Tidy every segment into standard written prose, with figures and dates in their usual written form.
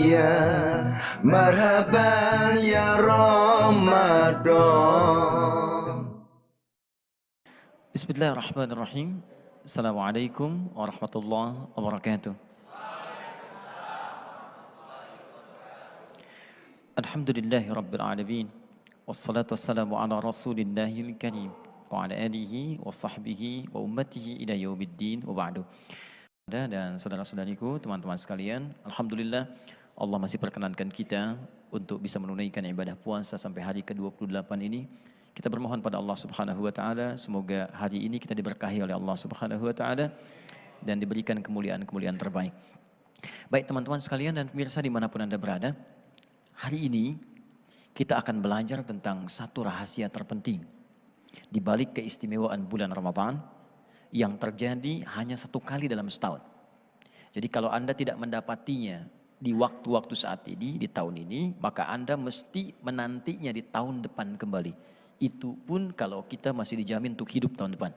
ya marhaban ya Ramadan. Bismillahirrahmanirrahim. Assalamualaikum warahmatullahi wabarakatuh. Alhamdulillahi rabbil alamin. Wassalatu wassalamu ala rasulillahil karim wa ala alihi wa sahbihi wa ummatihi ila yaumiddin wa ba'du. Dan saudara-saudariku, teman-teman sekalian, alhamdulillah Allah masih perkenankan kita untuk bisa menunaikan ibadah puasa sampai hari ke-28 ini. Kita bermohon pada Allah Subhanahu wa taala semoga hari ini kita diberkahi oleh Allah Subhanahu wa taala dan diberikan kemuliaan-kemuliaan terbaik. Baik teman-teman sekalian dan pemirsa dimanapun Anda berada, hari ini kita akan belajar tentang satu rahasia terpenting di balik keistimewaan bulan Ramadan yang terjadi hanya satu kali dalam setahun. Jadi kalau Anda tidak mendapatinya di waktu-waktu saat ini, di tahun ini, maka Anda mesti menantinya di tahun depan kembali. Itu pun kalau kita masih dijamin untuk hidup tahun depan.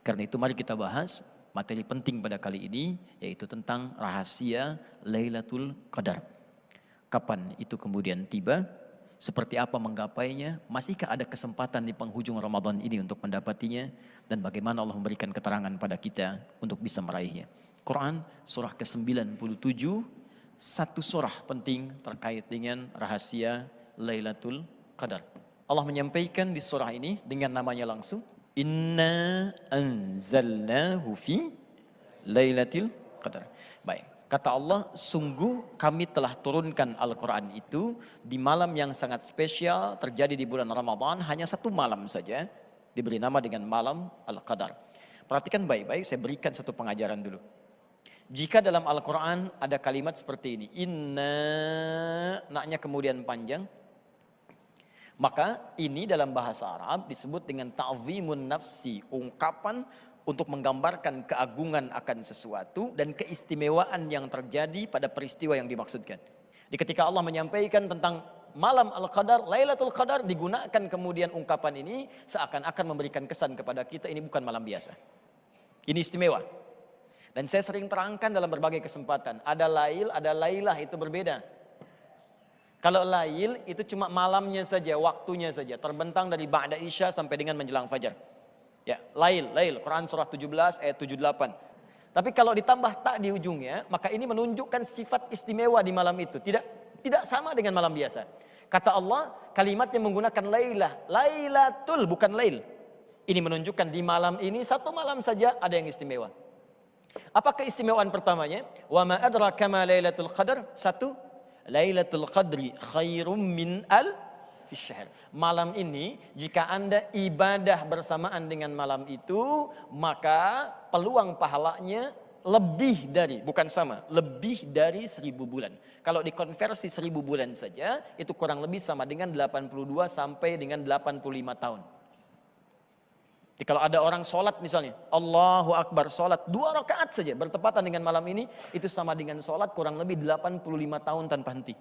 Karena itu mari kita bahas materi penting pada kali ini, yaitu tentang rahasia Lailatul Qadar. Kapan itu kemudian tiba, seperti apa menggapainya, masihkah ada kesempatan di penghujung Ramadan ini untuk mendapatinya, dan bagaimana Allah memberikan keterangan pada kita untuk bisa meraihnya. Quran surah ke-97, satu surah penting terkait dengan rahasia Lailatul Qadar. Allah menyampaikan di surah ini dengan namanya langsung, Inna anzalnahu fi Lailatul Qadar. Baik. Kata Allah, sungguh kami telah turunkan Al-Quran itu di malam yang sangat spesial terjadi di bulan Ramadan, hanya satu malam saja, diberi nama dengan malam Al-Qadar. Perhatikan baik-baik, saya berikan satu pengajaran dulu. Jika dalam Al-Quran ada kalimat seperti ini, Inna, naknya kemudian panjang, maka ini dalam bahasa Arab disebut dengan ta'zimun nafsi, ungkapan untuk menggambarkan keagungan akan sesuatu dan keistimewaan yang terjadi pada peristiwa yang dimaksudkan. Jadi ketika Allah menyampaikan tentang malam Al-Qadar, Lailatul Qadar, digunakan kemudian ungkapan ini seakan-akan memberikan kesan kepada kita ini bukan malam biasa. Ini istimewa. Dan saya sering terangkan dalam berbagai kesempatan, ada lail, ada lailah, itu berbeda. Kalau lail itu cuma malamnya saja, waktunya saja, terbentang dari ba'da isya sampai dengan menjelang fajar. Ya, lail, Quran surah 17 ayat 78. Tapi kalau ditambah tak di ujungnya, maka ini menunjukkan sifat istimewa di malam itu. Tidak sama dengan malam biasa. Kata Allah, kalimatnya menggunakan lailah, lailatul, bukan lail. Ini menunjukkan di malam ini, satu malam saja ada yang istimewa. Apa keistimewaan pertamanya? Wa ma adraka ma lailatul qadar? Satu, Lailatul Qadri khairum min al-fisyahr. Malam ini jika Anda ibadah bersamaan dengan malam itu, maka peluang pahalanya lebih dari, bukan sama, lebih dari 1000 bulan. Kalau dikonversi 1000 bulan saja, itu kurang lebih sama dengan 82 sampai dengan 85 tahun. Jadi kalau ada orang sholat misalnya, Allahu Akbar, sholat 2 rakaat saja bertepatan dengan malam ini, itu sama dengan sholat kurang lebih 85 tahun tanpa henti.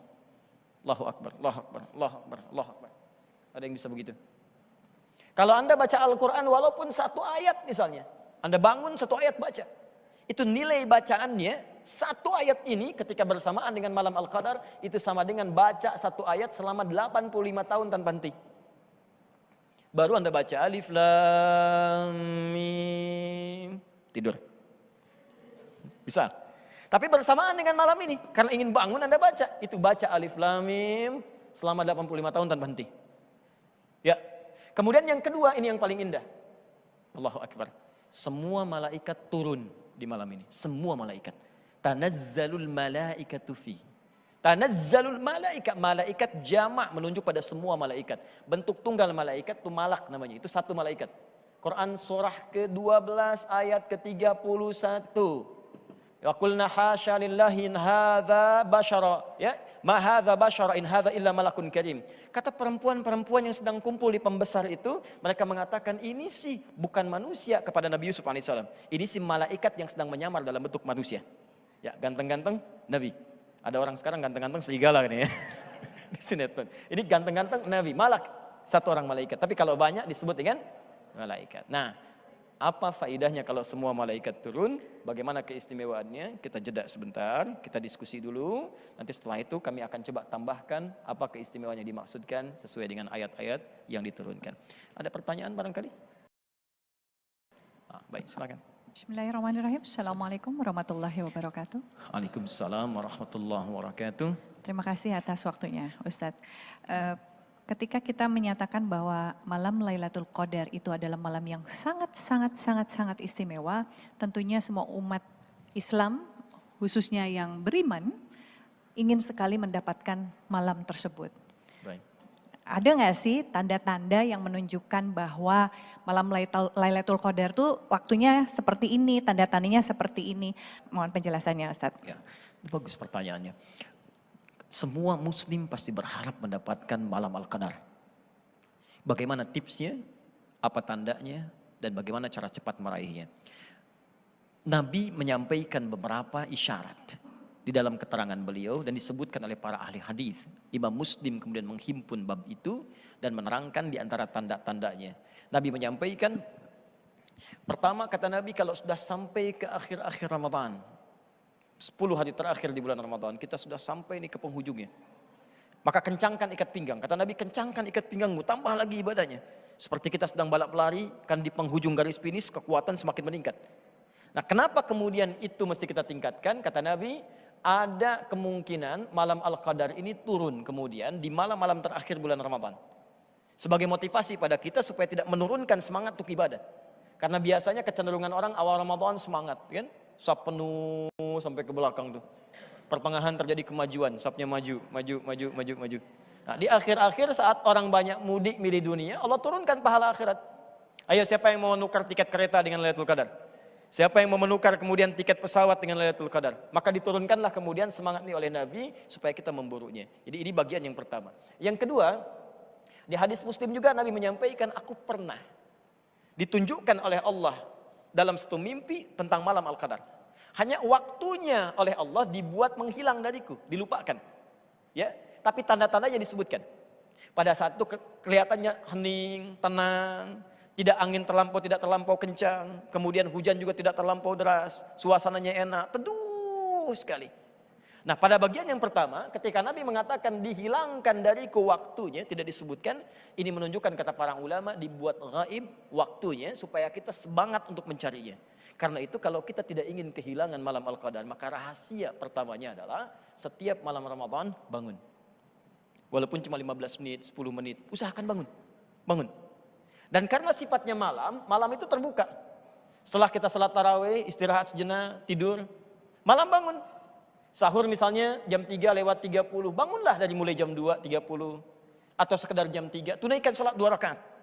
Allahu Akbar, Allahu Akbar, Allahu Akbar, Allahu Akbar. Ada yang bisa begitu? Kalau Anda baca Al-Quran walaupun satu ayat misalnya, Anda bangun satu ayat baca, itu nilai bacaannya, satu ayat ini ketika bersamaan dengan malam Al-Qadar, itu sama dengan baca satu ayat selama 85 tahun tanpa henti. Baru Anda baca alif lam mim, tidur. Bisa. Tapi bersamaan dengan malam ini, karena ingin bangun Anda baca, itu baca alif lam mim selama 85 tahun tanpa henti. Ya. Kemudian yang kedua, ini yang paling indah. Allahu Akbar. Semua malaikat turun di malam ini, semua malaikat. Tanazzalul malaikatu fi. Tanazzalul malaikat, malaikat jamak menunjuk pada semua malaikat. Bentuk tunggal malaikat itu malak namanya, itu satu malaikat. Quran surah ke-12 ayat ke-31. Wa qulna hasya lillahi in hadza basyara, ya, ma hadza basyara in hadza illa malakun karim. Kata perempuan-perempuan yang sedang kumpul di pembesar itu, mereka mengatakan ini sih bukan manusia kepada Nabi Yusuf alaihissalam. Ini sih malaikat yang sedang menyamar dalam bentuk manusia. Ya, ganteng-ganteng Nabi. Ada orang sekarang ganteng-ganteng serigala kan ya. Di sinetron. Ini ganteng-ganteng Nabi, malak, satu orang malaikat. Tapi kalau banyak disebut dengan malaikat. Nah, Apa faedahnya kalau semua malaikat turun? Bagaimana keistimewaannya? Kita jeda sebentar, kita diskusi dulu. Nanti setelah itu kami akan coba tambahkan apa keistimewaan yang dimaksudkan sesuai dengan ayat-ayat yang diturunkan. Ada pertanyaan barangkali? Baik, silakan. Bismillahirrahmanirrahim. Assalamualaikum warahmatullahi wabarakatuh. Waalaikumsalam warahmatullahi wabarakatuh. Terima kasih atas waktunya, Ustadz. Ketika kita menyatakan bahwa malam Lailatul Qadar itu adalah malam yang sangat istimewa, tentunya semua umat Islam, khususnya yang beriman, ingin sekali mendapatkan malam tersebut. Baik. Ada nggak sih tanda-tanda yang menunjukkan bahwa malam Lailatul Qadar tuh waktunya seperti ini, tanda-tandanya seperti ini? Mohon penjelasannya, Ustadz. Ya, itu bagus pertanyaannya. Semua muslim pasti berharap mendapatkan malam Al-Qadar. Bagaimana tipsnya, apa tandanya, dan bagaimana cara cepat meraihnya. Nabi menyampaikan beberapa isyarat di dalam keterangan beliau dan disebutkan oleh para ahli hadis. Imam Muslim kemudian menghimpun bab itu dan menerangkan di antara tanda-tandanya. Nabi menyampaikan, pertama kata Nabi, kalau sudah sampai ke akhir-akhir Ramadan, 10 hari terakhir di bulan Ramadan, kita sudah sampai nih ke penghujungnya. Maka kencangkan ikat pinggang. Kata Nabi, kencangkan ikat pinggangmu, tambah lagi ibadahnya. Seperti kita sedang balap lari, kan di penghujung garis finish, kekuatan semakin meningkat. Nah, kenapa kemudian itu mesti kita tingkatkan? Kata Nabi, ada kemungkinan malam Al-Qadar ini turun kemudian di malam-malam terakhir bulan Ramadan. Sebagai motivasi pada kita supaya tidak menurunkan semangat untuk ibadah. Karena biasanya kecenderungan orang awal Ramadan semangat, kan? Saf penuh sampai ke belakang tuh. Pertengahan terjadi kemajuan, safnya maju. Nah, di akhir-akhir saat orang banyak mudik milih dunia, Allah turunkan pahala akhirat. Ayo, siapa yang mau menukar tiket kereta dengan Lailatul Qadar? Siapa yang mau menukar kemudian tiket pesawat dengan Lailatul Qadar? Maka diturunkanlah kemudian semangat ini oleh Nabi supaya kita memburunya. Jadi ini bagian yang pertama. Yang kedua, di hadis Muslim juga Nabi menyampaikan, aku pernah ditunjukkan oleh Allah dalam satu mimpi tentang malam Al-Qadar. Hanya waktunya oleh Allah dibuat menghilang dariku, dilupakan. Ya, tapi tanda-tandanya disebutkan. Pada saat itu kelihatannya hening, tenang, tidak angin tidak terlampau kencang, kemudian hujan juga tidak terlampau deras, suasananya enak, teduh sekali. Nah, pada bagian yang pertama, ketika Nabi mengatakan dihilangkan dariku waktunya, tidak disebutkan, ini menunjukkan kata para ulama dibuat gaib waktunya supaya kita semangat untuk mencarinya. Karena itu kalau kita tidak ingin kehilangan malam Al-Qadar, maka rahasia pertamanya adalah setiap malam Ramadan bangun. Walaupun cuma 15 menit, 10 menit, usahakan bangun. Bangun. Dan karena sifatnya malam, malam itu terbuka. Setelah kita salat tarawih, istirahat sejenak, tidur, malam bangun. Sahur misalnya jam 3:30, bangunlah dari mulai jam 2:30 atau sekedar jam 3, tunaikan salat 2 rakaat.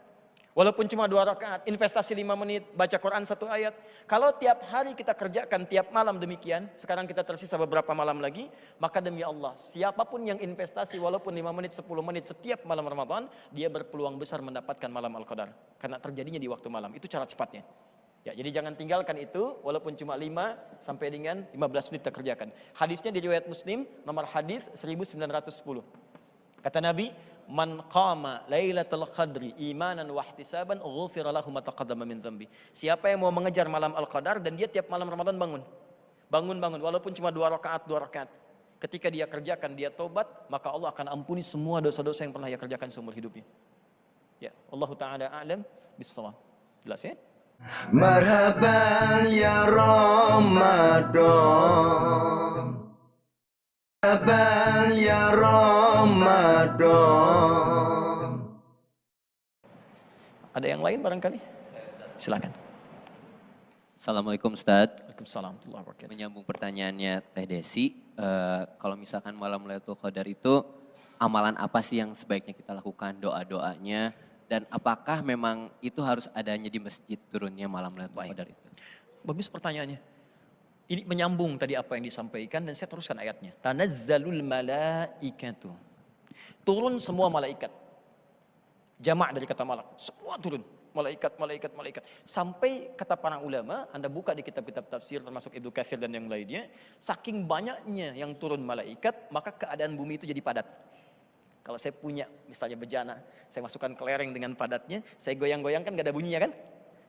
Walaupun cuma 2 rakaat, investasi 5 menit, baca Quran 1 ayat. Kalau tiap hari kita kerjakan tiap malam demikian, sekarang kita tersisa beberapa malam lagi, maka demi Allah, siapapun yang investasi walaupun 5 menit, 10 menit setiap malam Ramadan, dia berpeluang besar mendapatkan malam Al-Qadar. Karena terjadinya di waktu malam, itu cara cepatnya. Ya, jadi jangan tinggalkan itu, walaupun cuma 5 sampai dengan 15 menit kita kerjakan. Hadisnya di riwayat Muslim, nomor hadis 1910. Kata Nabi, man qama lailatul qadri imanan wa ihtisaban ghufira lahu ma taqaddama min dhanbi. Siapa yang mau mengejar malam Al-Qadar dan dia tiap malam Ramadan bangun. Bangun walaupun cuma 2 rakaat. Ketika dia kerjakan, dia tobat, maka Allah akan ampuni semua dosa-dosa yang pernah dia kerjakan seumur hidupnya. Ya, Allah taala a'lam bis-shawab. Jelas ya? Marhaban ya Ramadan, marhaban ya Ramadan. Ada yang lain barangkali? Silakan. Assalamualaikum Ustadz. Waalaikumsalam warahmatullahi wabarakatuh. Menyambung pertanyaannya Teh Desi, kalau misalkan malam Lailatul Qadar itu amalan apa sih yang sebaiknya kita lakukan, doa-doanya, dan apakah memang itu harus adanya di masjid turunnya malam Lailatul Qadar itu? Bagus pertanyaannya. Ini menyambung tadi apa yang disampaikan dan saya teruskan ayatnya. Tanazzalul malaikatu. Turun semua malaikat. Jamak dari kata malak. Semua turun. Malaikat. Sampai kata para ulama, Anda buka di kitab-kitab tafsir termasuk Ibnu Katsir dan yang lainnya, saking banyaknya yang turun malaikat, maka keadaan bumi itu jadi padat. Kalau saya punya misalnya bejana, saya masukkan kelereng dengan padatnya, saya goyang-goyang kan gak ada bunyinya kan?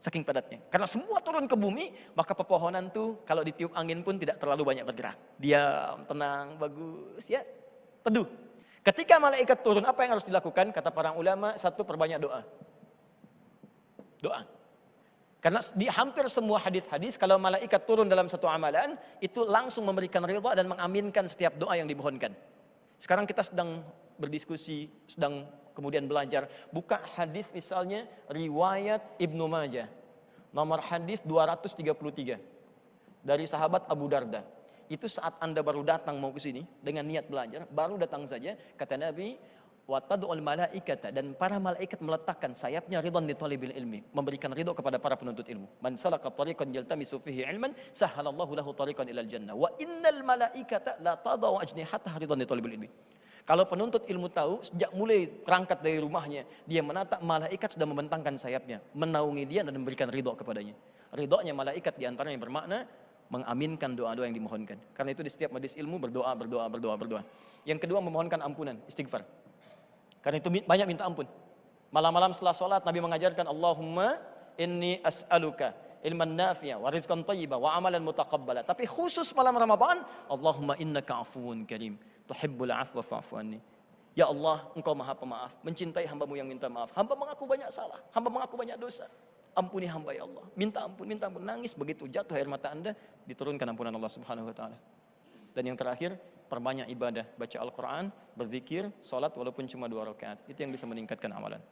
Saking padatnya. Karena semua turun ke bumi, maka pepohonan tuh kalau ditiup angin pun tidak terlalu banyak bergerak. Diam, tenang, bagus ya. Teduh. Ketika malaikat turun, apa yang harus dilakukan? Kata para ulama, satu, perbanyak doa. Doa. Karena di hampir semua hadis-hadis, kalau malaikat turun dalam satu amalan, itu langsung memberikan ridha dan mengaminkan setiap doa yang dimohonkan. Sekarang kita sedang berdiskusi, sedang kemudian belajar. Buka hadis misalnya riwayat Ibnu Majah. Nomor hadis 233. Dari sahabat Abu Darda. Itu saat Anda baru datang mau ke sini dengan niat belajar, baru datang saja, kata Nabi, wa tad'ul malaikata, dan para malaikat meletakkan sayapnya ridhan li talibil ilmi, memberikan ridho kepada para penuntut ilmu. Man salaka tariqan yaltamisu fihi ilman, sahhalallahu lahu tariqan ilal jannah. Wa innal malaikata la tadau ajnihataha ridhan li talibil ilmi. Kalau penuntut ilmu tahu, sejak mulai berangkat dari rumahnya, dia menatap malaikat sudah membentangkan sayapnya, menaungi dia dan memberikan ridho kepadanya. Ridhonya malaikat diantaranya bermakna mengaminkan doa-doa yang dimohonkan. Karena itu di setiap majelis ilmu berdoa. Yang kedua, memohonkan ampunan, istighfar. Karena itu banyak minta ampun. Malam-malam setelah sholat, Nabi mengajarkan, Allahumma inni as'aluka ilman nafi'a wa rizqan thayyiba wa amalan mutaqabbala. Tapi khusus malam Ramadan, Allahumma innaka afuwun karim, tuhibbul afwa fa'fu anni. Ya Allah, Engkau maha pemaaf, mencintai hambamu yang minta maaf. Hamba mengaku banyak salah, hamba mengaku banyak dosa. Ampuni hamba ya Allah. Minta ampun, nangis. Begitu jatuh air mata Anda, diturunkan ampunan Allah Subhanahu wa taala. Dan yang terakhir, perbanyak ibadah, baca Al-Qur'an, berzikir, salat walaupun cuma 2 rakaat. Itu yang bisa meningkatkan amalan.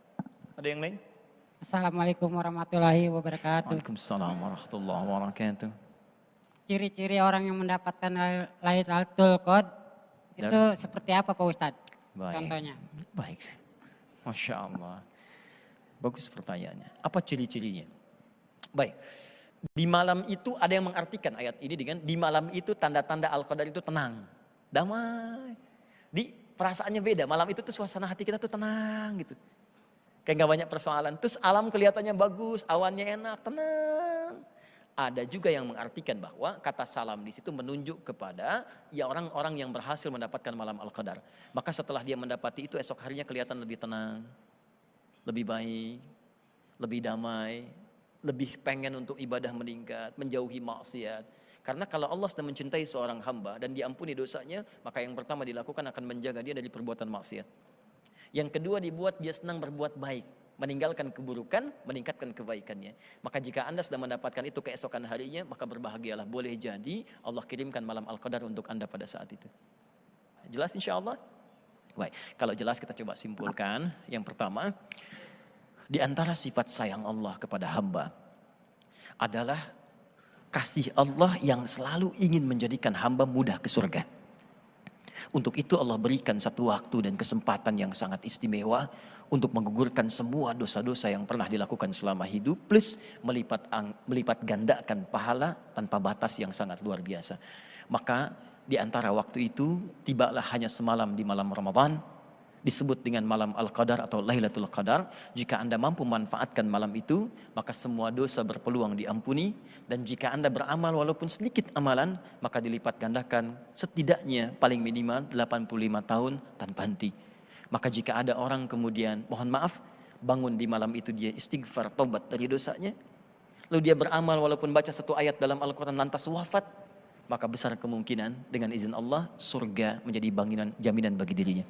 Ada yang lain? Assalamualaikum warahmatullahi wabarakatuh. Waalaikumsalam warahmatullahi wabarakatuh. Ciri-ciri orang yang mendapatkan Lailatul Qadar itu seperti apa Pak Ustadz? Contohnya. Baik. Masya Allah. Bagus pertanyaannya. Apa ciri-cirinya? Baik. Di malam itu ada yang mengartikan ayat ini dengan di malam itu tanda-tanda Al-Qadar itu tenang, damai. Di perasaannya beda. Malam itu tuh suasana hati kita tuh tenang gitu. Kayak gak banyak persoalan. Terus alam kelihatannya bagus, awannya enak, tenang. Ada juga yang mengartikan bahwa kata salam di situ menunjuk kepada ya orang-orang yang berhasil mendapatkan malam Al-Qadar. Maka setelah dia mendapati itu esok harinya kelihatan lebih tenang, lebih baik, lebih damai, lebih pengen untuk ibadah meningkat, menjauhi maksiat. Karena kalau Allah sedang mencintai seorang hamba dan diampuni dosanya, maka yang pertama dilakukan akan menjaga dia dari perbuatan maksiat. Yang kedua dibuat dia senang berbuat baik, meninggalkan keburukan, meningkatkan kebaikannya. Maka jika Anda sudah mendapatkan itu keesokan harinya, maka berbahagialah. Boleh jadi Allah kirimkan malam Al-Qadar untuk Anda pada saat itu. Jelas insya Allah? Baik, kalau jelas kita coba simpulkan. Yang pertama, di antara sifat sayang Allah kepada hamba adalah kasih Allah yang selalu ingin menjadikan hamba mudah ke surga. Untuk itu Allah berikan satu waktu dan kesempatan yang sangat istimewa untuk menggugurkan semua dosa-dosa yang pernah dilakukan selama hidup, plus melipat gandakan pahala tanpa batas yang sangat luar biasa. Maka di antara waktu itu tibalah hanya semalam di malam Ramadan, disebut dengan malam Al-Qadar atau Lailatul Qadar. Jika Anda mampu manfaatkan malam itu, maka semua dosa berpeluang diampuni. Dan jika Anda beramal walaupun sedikit amalan, maka dilipat gandakan setidaknya paling minimal 85 tahun tanpa henti. Maka jika ada orang kemudian, mohon maaf, bangun di malam itu dia istighfar, taubat dari dosanya, lalu dia beramal walaupun baca satu ayat dalam Al-Quran lantas wafat, maka besar kemungkinan dengan izin Allah surga menjadi jaminan bagi dirinya.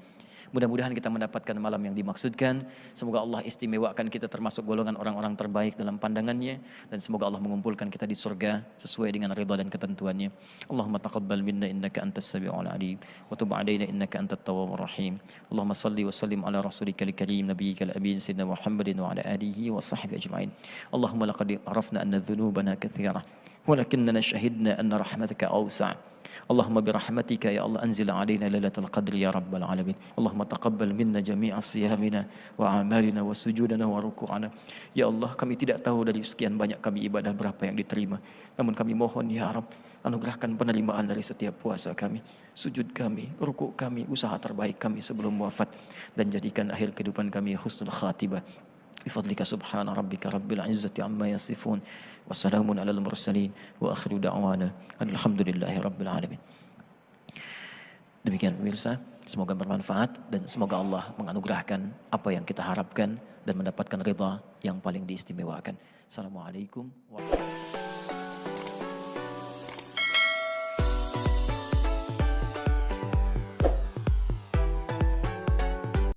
Mudah-mudahan kita mendapatkan malam yang dimaksudkan. Semoga Allah istimewakan kita termasuk golongan orang-orang terbaik dalam pandangannya. Dan semoga Allah mengumpulkan kita di surga sesuai dengan ridha dan ketentuannya. Allahumma taqabbal minna innaka antas sami'ul alim. Wa tub alaina innaka antat tawwabur rahim. Allahumma salli wa sallim ala rasulika al-karim nabiyyikal amin sayyidina Muhammadin wa ala alihi wa sahbihi ajma'in. Allahumma laqad arafna anna dhunubana katsira. Walakinna shahidna anna rahmataka awsa'. اللهم برحمتك يا الله أنزل علينا ليلة القدر يا رب العالمين. اللهم تقبل منا جميع صيامنا وأعمالنا وسجودنا وركوعنا. Ya Allah, kami tidak tahu dari sekian banyak kami ibadah berapa yang diterima. Namun kami mohon ya Rabb, anugerahkan penerimaan dari setiap puasa kami, sujud kami, rukuk kami, usaha terbaik kami sebelum wafat. Dan jadikan akhir kehidupan kami husnul khatibah. بفضلك سبحان ربك رب العزة عما يصفون وسلام على المرسلين وآخر دعوانا الحمد لله رب العالمين. Demikian pemirsa, semoga bermanfaat dan semoga Allah menganugerahkan apa yang kita harapkan dan mendapatkan ridha yang paling diistimewakan. Assalamualaikum warahmatullahi wabarakatuh.